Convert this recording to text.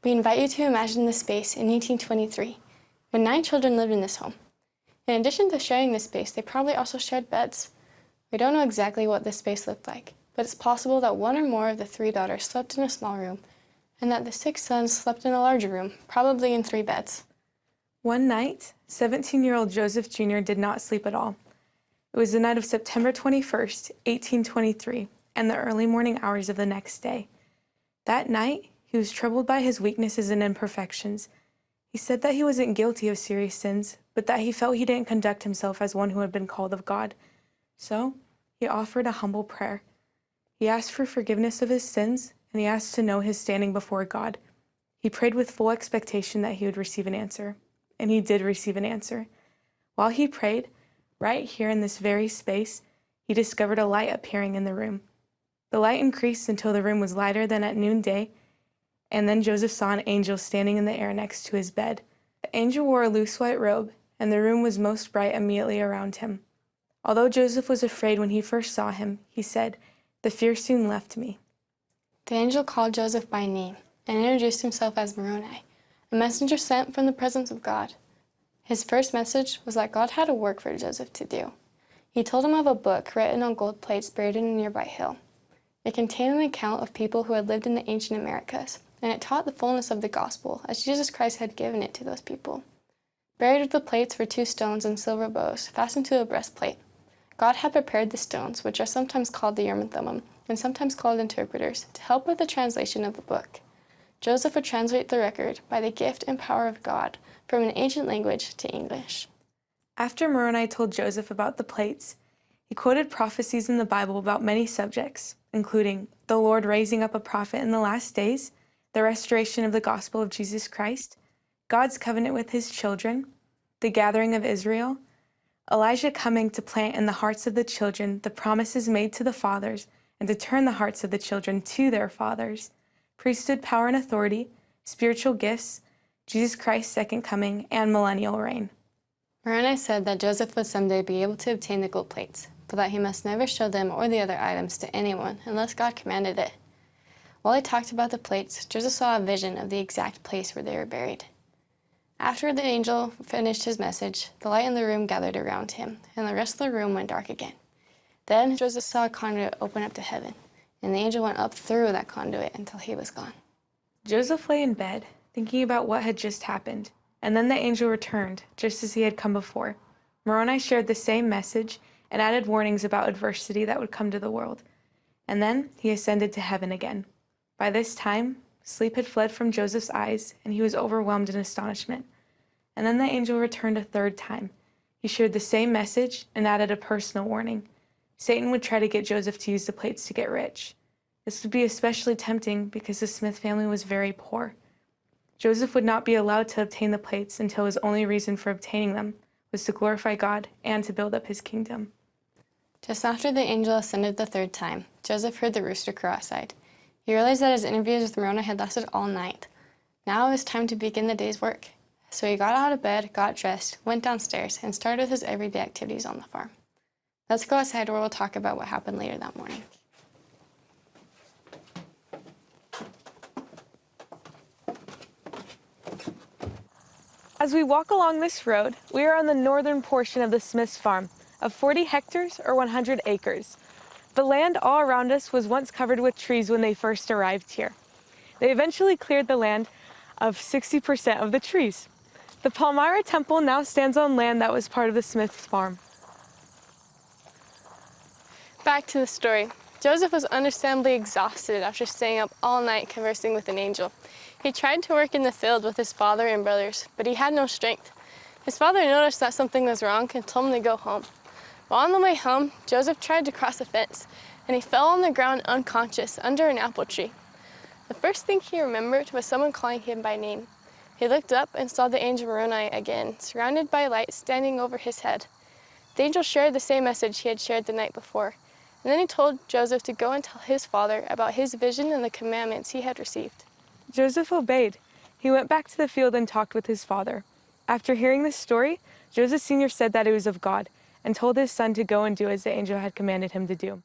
We invite you to imagine this space in 1823, when 9 children lived in this home. In addition to sharing this space, they probably also shared beds. We don't know exactly what this space looked like, but it's possible that 1 or more of the 3 daughters slept in a small room, and that the 6 sons slept in a larger room, probably in 3 beds. One night, 17-year-old Joseph Jr. did not sleep at all. It was the night of September 21st, 1823, and the early morning hours of the next day. That night, he was troubled by his weaknesses and imperfections. He said that he wasn't guilty of serious sins, but that he felt he didn't conduct himself as one who had been called of God. So, he offered a humble prayer. He asked for forgiveness of his sins, and he asked to know his standing before God. He prayed with full expectation that he would receive an answer, and he did receive an answer. While he prayed, right here in this very space, he discovered a light appearing in the room. The light increased until the room was lighter than at noonday, and then Joseph saw an angel standing in the air next to his bed. The angel wore a loose white robe, and the room was most bright immediately around him. Although Joseph was afraid when he first saw him, he said, "The fear soon left me." The angel called Joseph by name and introduced himself as Moroni, a messenger sent from the presence of God. His first message was that God had a work for Joseph to do. He told him of a book written on gold plates buried in a nearby hill. It contained an account of people who had lived in the ancient Americas, and it taught the fullness of the gospel as Jesus Christ had given it to those people. Buried with the plates were 2 stones and silver bows fastened to a breastplate. God had prepared the stones, which are sometimes called the Urim and Thummim, and sometimes called interpreters, to help with the translation of the book. Joseph would translate the record by the gift and power of God from an ancient language to English. After Moroni told Joseph about the plates, he quoted prophecies in the Bible about many subjects, including the Lord raising up a prophet in the last days, the restoration of the gospel of Jesus Christ, God's covenant with his children, the gathering of Israel, Elijah coming to plant in the hearts of the children the promises made to the fathers and to turn the hearts of the children to their fathers, priesthood power and authority, spiritual gifts, Jesus Christ's second coming, and millennial reign. Moroni said that Joseph would someday be able to obtain the gold plates, but that he must never show them or the other items to anyone unless God commanded it. While he talked about the plates, Joseph saw a vision of the exact place where they were buried. After the angel finished his message, the light in the room gathered around him, and the rest of the room went dark again. Then Joseph saw a conduit open up to heaven, and the angel went up through that conduit until he was gone. Joseph lay in bed, thinking about what had just happened, and then the angel returned, just as he had come before. Moroni shared the same message and added warnings about adversity that would come to the world. And then he ascended to heaven again. By this time, sleep had fled from Joseph's eyes, and he was overwhelmed in astonishment. And then the angel returned a 3rd time. He shared the same message and added a personal warning. Satan would try to get Joseph to use the plates to get rich. This would be especially tempting because the Smith family was very poor. Joseph would not be allowed to obtain the plates until his only reason for obtaining them was to glorify God and to build up his kingdom. Just after the angel ascended the 3rd time, Joseph heard the rooster crow outside. He realized that his interviews with Moroni had lasted all night. Now it was time to begin the day's work. So he got out of bed, got dressed, went downstairs, and started his everyday activities on the farm. Let's go outside where we'll talk about what happened later that morning. As we walk along this road, we are on the northern portion of the Smith's farm, of 40 hectares or 100 acres. The land all around us was once covered with trees when they first arrived here. They eventually cleared the land of 60% of the trees. The Palmyra Temple now stands on land that was part of the Smith's farm. Back to the story. Joseph was understandably exhausted after staying up all night conversing with an angel. He tried to work in the field with his father and brothers, but he had no strength. His father noticed that something was wrong and told him to go home. While on the way home, Joseph tried to cross a fence, and he fell on the ground unconscious under an apple tree. The first thing he remembered was someone calling him by name. He looked up and saw the angel Moroni again, surrounded by light standing over his head. The angel shared the same message he had shared the night before, and then he told Joseph to go and tell his father about his vision and the commandments he had received. Joseph obeyed. He went back to the field and talked with his father. After hearing this story, Joseph Sr. said that it was of God, and told his son to go and do as the angel had commanded him to do.